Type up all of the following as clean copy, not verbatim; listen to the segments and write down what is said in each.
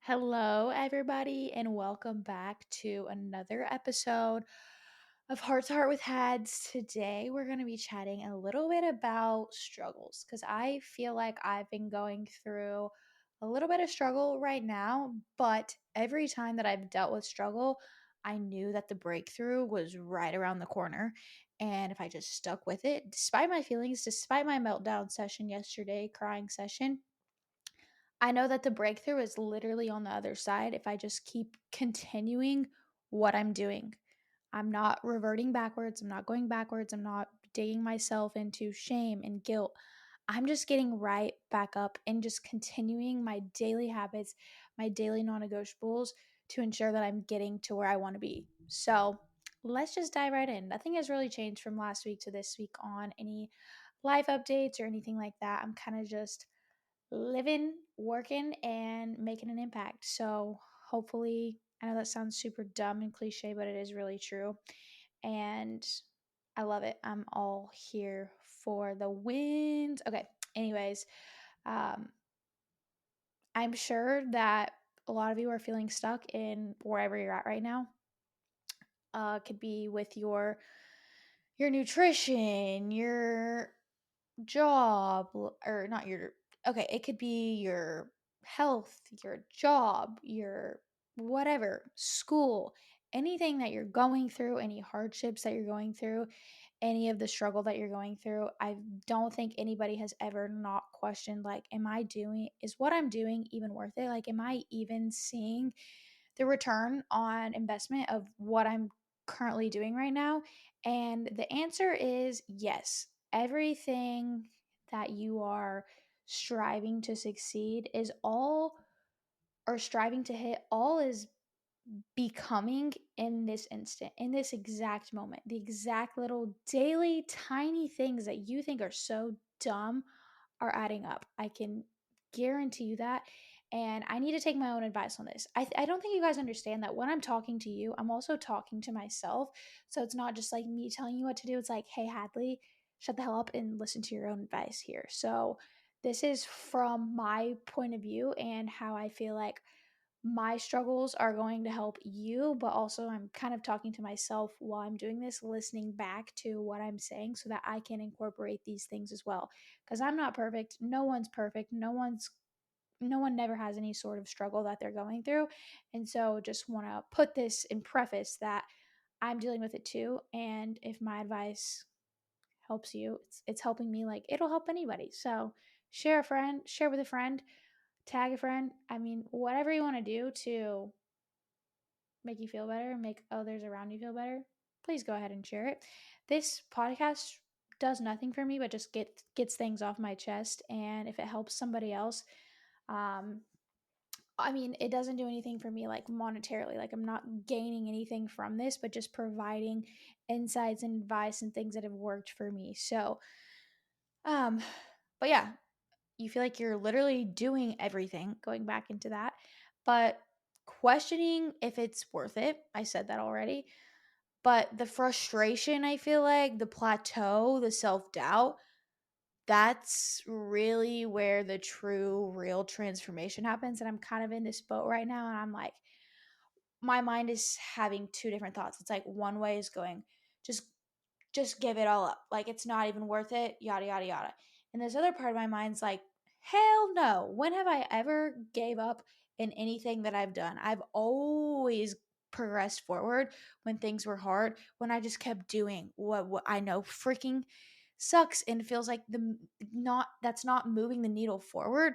Hello, everybody, and welcome back to another episode of Heart to Heart with Hads. Today, we're going to be chatting a little bit about struggles because I feel like I've been going through a little bit of struggle right now, but every time that I've dealt with struggle, I knew that the breakthrough was right around the corner. And if I just stuck with it, despite my feelings, despite my meltdown session yesterday, crying session, I know that the breakthrough is literally on the other side if I just keep continuing what I'm doing. I'm not reverting backwards. I'm not going backwards. I'm not digging myself into shame and guilt. I'm just getting right back up and just continuing my daily habits, my daily non negotiables to ensure that I'm getting to where I want to be. So let's just dive right in. Nothing has really changed from last week to this week on any life updates or anything like that. I'm kind of just living, working, and making an impact. So hopefully, I know that sounds super dumb and cliche, but it is really true. And I love it. I'm all here for the wins. Okay. Anyways, um, I'm sure that a lot of you are feeling stuck in wherever you're at right now. Could be with your nutrition, your job, or not your okay, it could be your health, your job, your whatever, school, anything that you're going through, any hardships that you're going through, any of the struggle that you're going through. I don't think anybody has ever not questioned, like, is what I'm doing even worth it? Like, am I even seeing the return on investment of what I'm currently doing right now? And the answer is yes. Everything that you are striving to succeed is all, or striving to hit, all is becoming in this instant, in this exact moment. The exact little daily tiny things that you think are so dumb are adding up. I can guarantee you that. And I need to take my own advice on this. I don't think you guys understand that when I'm talking to you, I'm also talking to myself. So it's not just like me telling you what to do. It's like, hey, Hadley, shut the hell up and listen to your own advice here. So this is from my point of view and how I feel like my struggles are going to help you, but also I'm kind of talking to myself while I'm doing this, listening back to what I'm saying so that I can incorporate these things as well. Because I'm not perfect. No one's perfect. No one never has any sort of struggle that they're going through. And so just want to put this in preface that I'm dealing with it too. And if my advice helps you, it's helping me, like it'll help anybody. So share with a friend, tag a friend. I mean, whatever you want to do to make you feel better, make others around you feel better, please go ahead and share it. This podcast does nothing for me but just gets things off my chest, and if it helps somebody else, um I mean, it doesn't do anything for me like monetarily. Like, I'm not gaining anything from this, but just providing insights and advice and things that have worked for me. So, um but yeah, you feel like you're literally doing everything, going back into that, but questioning if it's worth it. I said that already. But the frustration, I feel like, the plateau, the self doubt, that's really where the true, real transformation happens. And I'm kind of in this boat right now. And I'm like, my mind is having two different thoughts. It's like one way is going, just just give it all up. Like, it's not even worth it, yada, yada, yada. And this other part of my mind's like, hell no. When have I ever gave up in anything that I've done? I've always progressed forward when things were hard, when I just kept doing what I know freaking sucks and feels like the not that's not moving the needle forward,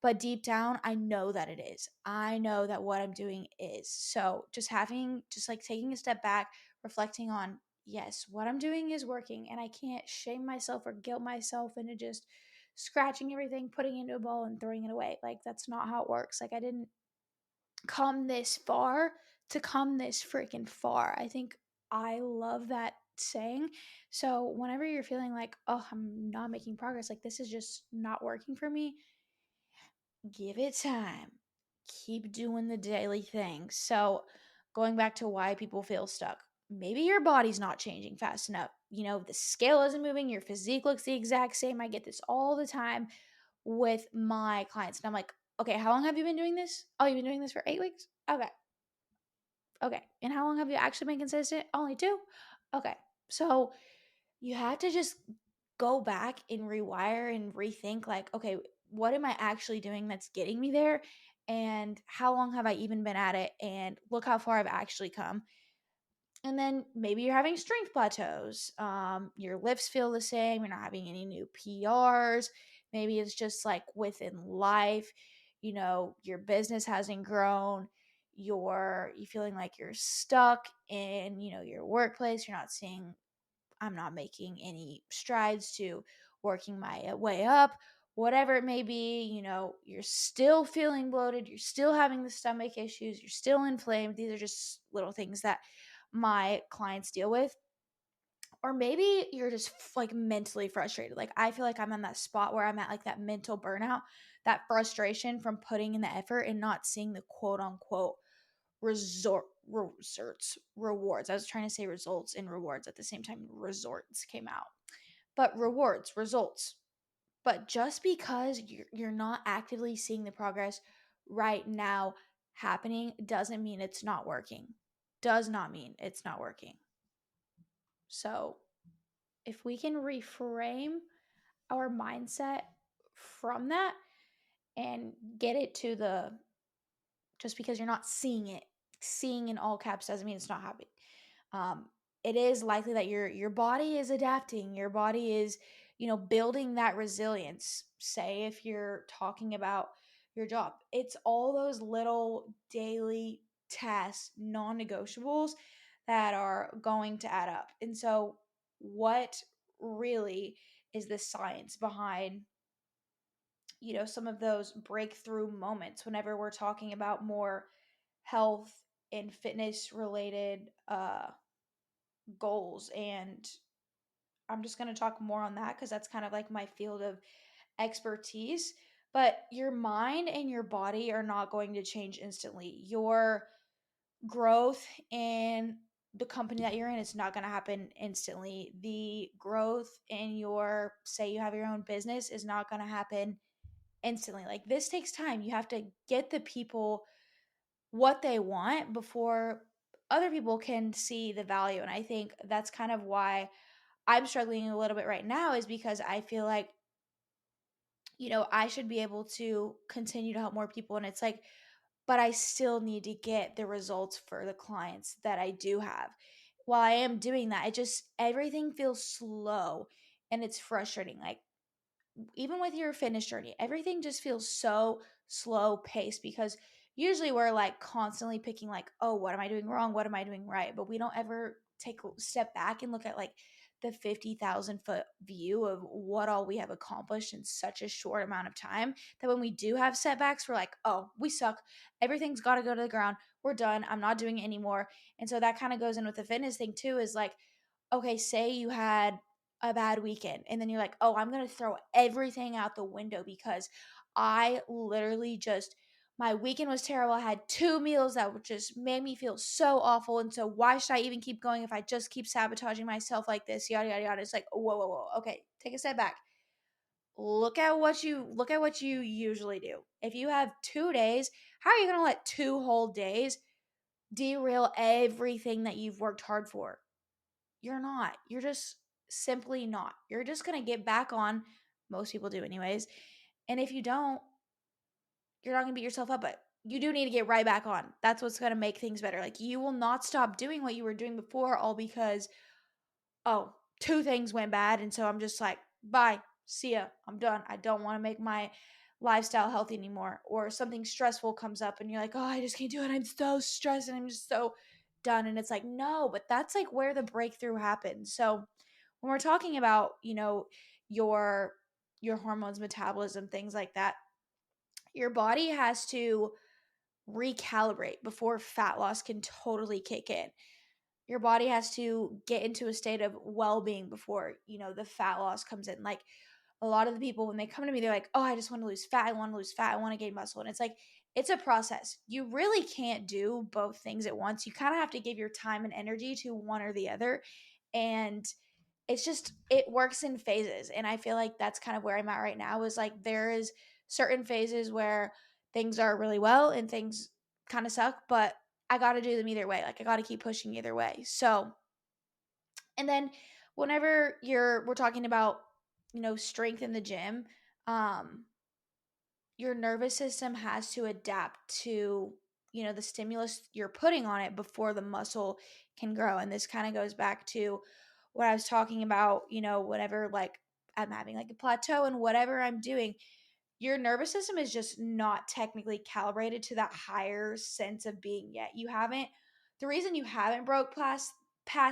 but deep down I know that it is. I know that what I'm doing is. So just like taking a step back, reflecting on, yes, what I'm doing is working, and I can't shame myself or guilt myself into just scratching everything, putting it into a ball and throwing it away. Like, that's not how it works. Like, I didn't come this far to come this freaking far. I think I love that saying. So whenever you're feeling like, oh, I'm not making progress, like this is just not working for me, give it time. Keep doing the daily things. So, going back to why people feel stuck, maybe your body's not changing fast enough. The scale isn't moving, your physique looks the exact same. I get this all the time with my clients. And I'm like, Okay, how long have you been doing this? Oh, you've been doing this for 8 weeks? Okay. Okay. And how long have you actually been consistent? Only two? Okay. So you have to just go back and rewire and rethink like, okay, what am I actually doing that's getting me there? And how long have I even been at it? And look how far I've actually come. And then maybe you're having strength plateaus. Your lifts feel the same. You're not having any new PRs. Maybe it's just like within life, your business hasn't grown. You feeling like you're stuck in, your workplace. You're not seeing, I'm not making any strides to working my way up. Whatever it may be, you're still feeling bloated. You're still having the stomach issues. You're still inflamed. These are just little things that my clients deal with. Or maybe you're just like mentally frustrated. Like I feel like I'm in that spot where I'm at like that mental burnout, that frustration from putting in the effort and not seeing the quote unquote rewards. I was trying to say results and rewards at the same time. Resorts came out, but rewards, results. But just because you're not actively seeing the progress right now happening doesn't mean it's not working. Does not mean it's not working. So, if we can reframe our mindset from that and get it to the just because you're not seeing it, seeing in all caps doesn't mean it's not happening. Um, it is likely that your body is adapting, your body is, building that resilience. Say if you're talking about your job, it's all those little daily tasks, non-negotiables that are going to add up. And so what really is the science behind, some of those breakthrough moments whenever we're talking about more health and fitness related goals? And I'm just going to talk more on that because that's kind of like my field of expertise. But your mind and your body are not going to change instantly. Your growth in the company that you're in, it's not going to happen instantly. The growth in your, say you have your own business, is not going to happen instantly. Like this takes time. You have to get the people what they want before other people can see the value. And I think that's kind of why I'm struggling a little bit right now, is because I feel like, I should be able to continue to help more people. And it's like, but I still need to get the results for the clients that I do have. While I am doing that, everything feels slow and it's frustrating. Like, even with your fitness journey, everything just feels so slow paced because usually we're like constantly picking like, oh, what am I doing wrong? What am I doing right? But we don't ever take a step back and look at like the 50,000-foot view of what all we have accomplished in such a short amount of time, that when we do have setbacks, we're like, oh, we suck. Everything's got to go to the ground. We're done. I'm not doing it anymore. And so that kind of goes in with the fitness thing too, is like, okay, say you had a bad weekend and then you're like, oh, I'm going to throw everything out the window because I literally just, my weekend was terrible. I had two meals that just made me feel so awful. And so why should I even keep going if I just keep sabotaging myself like this? Yada, yada, yada. It's like, whoa, whoa, whoa. Okay, take a step back. Look at what you usually do. If you have 2 days, how are you going to let 2 whole days derail everything that you've worked hard for? You're not. You're just simply not. You're just going to get back on. Most people do, anyways. And if you don't, you're not going to beat yourself up, but you do need to get right back on. That's what's going to make things better. Like, you will not stop doing what you were doing before, all because, oh, two things went bad. And so I'm just like, bye, see ya. I'm done. I don't want to make my lifestyle healthy anymore. Or something stressful comes up and you're like, oh, I just can't do it. I'm so stressed and I'm just so done. And it's like, no, but that's like where the breakthrough happens. So when we're talking about, your your hormones, metabolism, things like that, your body has to recalibrate before fat loss can totally kick in. Your body has to get into a state of well-being before, the fat loss comes in. Like, a lot of the people, when they come to me, they're like, oh, I just want to lose fat, I want to lose fat, I want to gain muscle. And it's like, it's a process. You really can't do both things at once. You kind of have to give your time and energy to one or the other. And it works in phases. And I feel like that's kind of where I'm at right now, is like there is certain phases where things are really well and things kind of suck, but I got to do them either way. Like I got to keep pushing either way. So, and then whenever we're talking about, strength in the gym, um, your nervous system has to adapt to, the stimulus you're putting on it before the muscle can grow. And this kind of goes back to what I was talking about, whenever like I'm having like a plateau and whatever I'm doing, your nervous system is just not technically calibrated to that higher sense of being yet. The reason you haven't broke past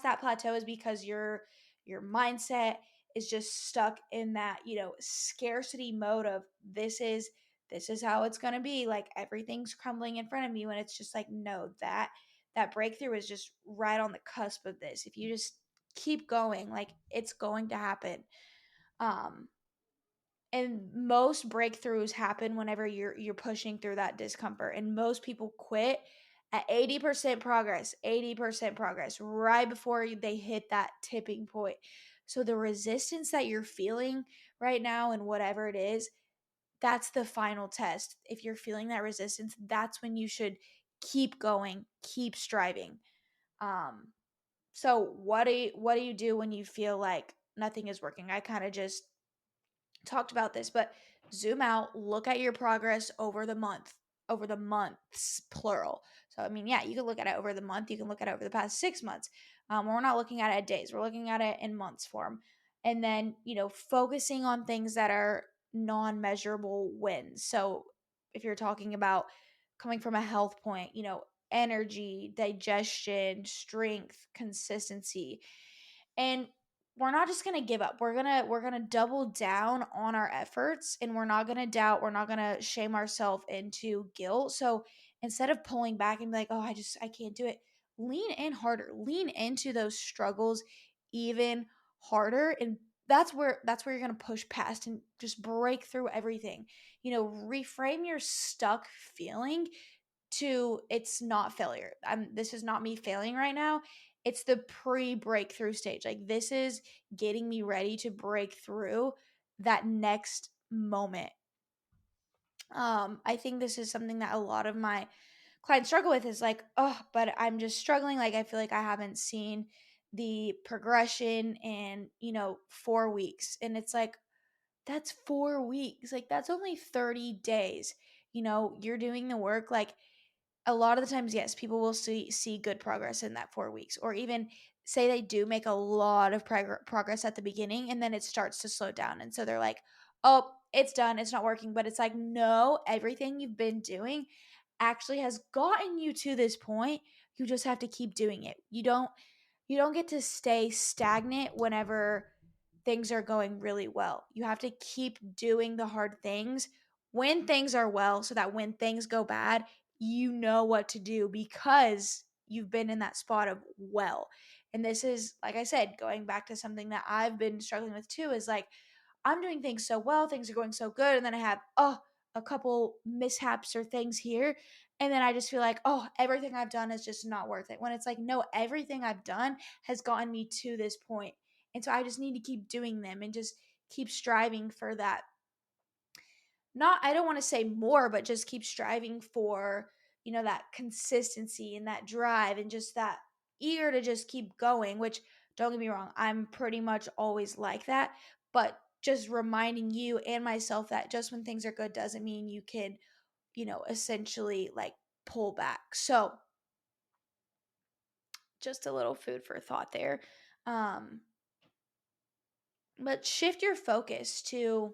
that plateau is because your mindset is just stuck in that, scarcity mode of this is how it's going to be, like everything's crumbling in front of me, when it's just like, no, that breakthrough is just right on the cusp of this. If you just keep going, like it's going to happen. um and most breakthroughs happen whenever you're pushing through that discomfort, and most people quit at 80% progress right before they hit that tipping point. So the resistance that you're feeling right now and whatever it is, that's the final test. If you're feeling that resistance, that's when you should keep going, keep striving. So what do you do when you feel like nothing is working? I kind of just talked about this, but zoom out, look at your progress over the months, plural. So, I mean, yeah, you can look at it over the month, you can look at it over the past 6 months. We're not looking at it at days, we're looking at it in months form. And then, focusing on things that are non measurable wins. So, if you're talking about coming from a health point, energy, digestion, strength, consistency. And we're not just going to give up. We're going to double down on our efforts, and we're not going to doubt, we're not going to shame ourselves into guilt. So instead of pulling back and be like, "Oh, I can't do it." Lean in harder. Lean into those struggles even harder, and that's where you're going to push past and just break through everything. Reframe your stuck feeling to, it's not failure. This is not me failing right now. It's the pre-breakthrough stage. Like this is getting me ready to break through that next moment. I think this is something that a lot of my clients struggle with, is like, oh, but I'm just struggling. Like I feel like I haven't seen the progression in, 4 weeks. And it's like, that's 4 weeks. Like that's only 30 days. You're doing the work. Like a lot of the times, yes, people will see good progress in that 4 weeks, or even say they do make a lot of progress at the beginning, and then it starts to slow down. And so they're like, oh, it's done. It's not working. But it's like, no, everything you've been doing actually has gotten you to this point. You just have to keep doing it. You don't get to stay stagnant whenever things are going really well. You have to keep doing the hard things when things are well, so that when things go bad, you know what to do because you've been in that spot of well. And this is, like I said, going back to something that I've been struggling with too, is like, I'm doing things so well, things are going so good, and then I have a couple mishaps or things here, and then I just feel like, oh, everything I've done is just not worth it. When it's like, no, everything I've done has gotten me to this point. And so I just need to keep doing them and just keep striving for that. Not, I don't want to say more, but just keep striving for, that consistency and that drive and just that eager to just keep going, which, don't get me wrong, I'm pretty much always like that. But just reminding you and myself that just when things are good doesn't mean you can, essentially like pull back. So just a little food for thought there. Um, but shift your focus to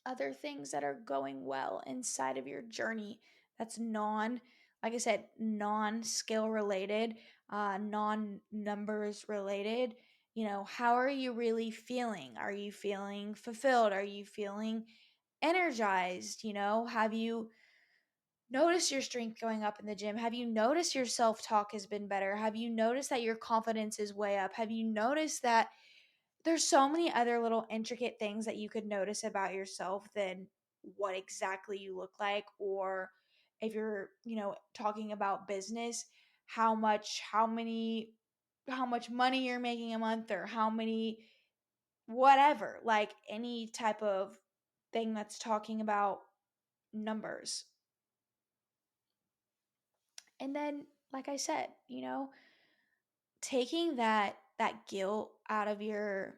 other things that are going well inside of your journey, that's like I said, non skill related, non numbers related. How are you really feeling? Are you feeling fulfilled? Are you feeling energized? Have you noticed your strength going up in the gym? Have you noticed your self talk has been better? Have you noticed that your confidence is way up? Have you noticed that there's so many other little intricate things that you could notice about yourself than what exactly you look like? Or if you're, talking about business, how much money you're making a month, or how many, whatever, like any type of thing that's talking about numbers. And then, like I said, taking that guilt out of your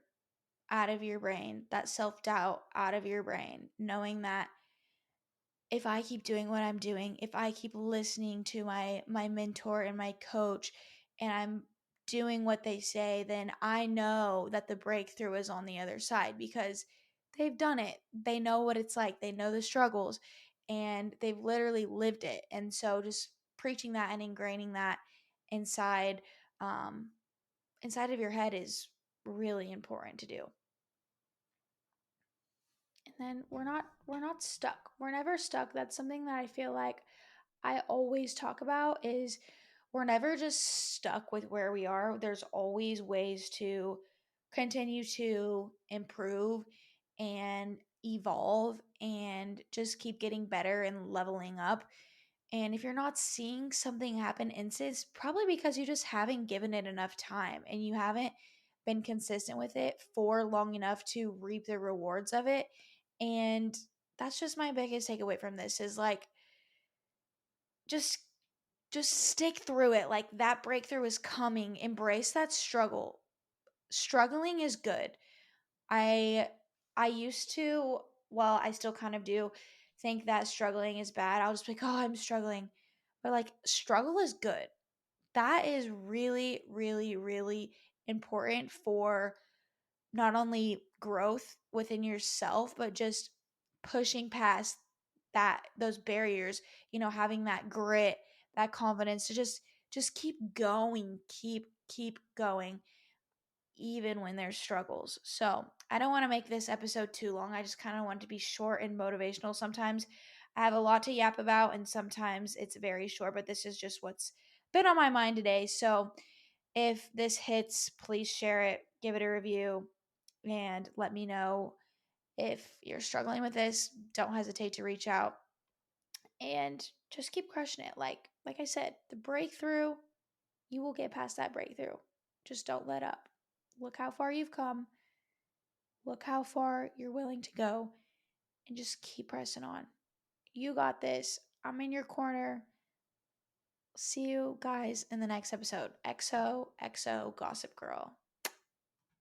brain, that self-doubt out of your brain, knowing that if I keep doing what I'm doing, if I keep listening to my mentor and my coach and I'm doing what they say, then I know that the breakthrough is on the other side because they've done it. They know what it's like. They know the struggles and they've literally lived it. And so just preaching that and ingraining that inside um inside of your head is really important to do. And then we're not stuck. We're never stuck. That's something that I feel like I always talk about is we're never just stuck with where we are. There's always ways to continue to improve and evolve and just keep getting better and leveling up. And if you're not seeing something happen instant, it's probably because you just haven't given it enough time and you haven't been consistent with it for long enough to reap the rewards of it. And that's just my biggest takeaway from this is like just just stick through it. Like that breakthrough is coming. Embrace that struggle. Struggling is good. I I used to, well, I still kind of do think that struggling is bad. I'll just be like, "Oh, I'm struggling." But like struggle is good. That is really really really important for not only growth within yourself, but just pushing past those barriers, having that grit, that confidence to just keep going, keep going even when there's struggles. So, I don't want to make this episode too long. I just kind of want to be short and motivational. Sometimes I have a lot to yap about and sometimes it's very short, but this is just what's been on my mind today. So, if this hits, please share it, give it a review, and let me know if you're struggling with this. Don't hesitate to reach out and just keep crushing it. Like I said, the breakthrough, you will get past that breakthrough. Just don't let up. Look how far you've come. Look how far you're willing to go and just keep pressing on. You got this. I'm in your corner. See you guys in the next episode. XO, XO, Gossip Girl.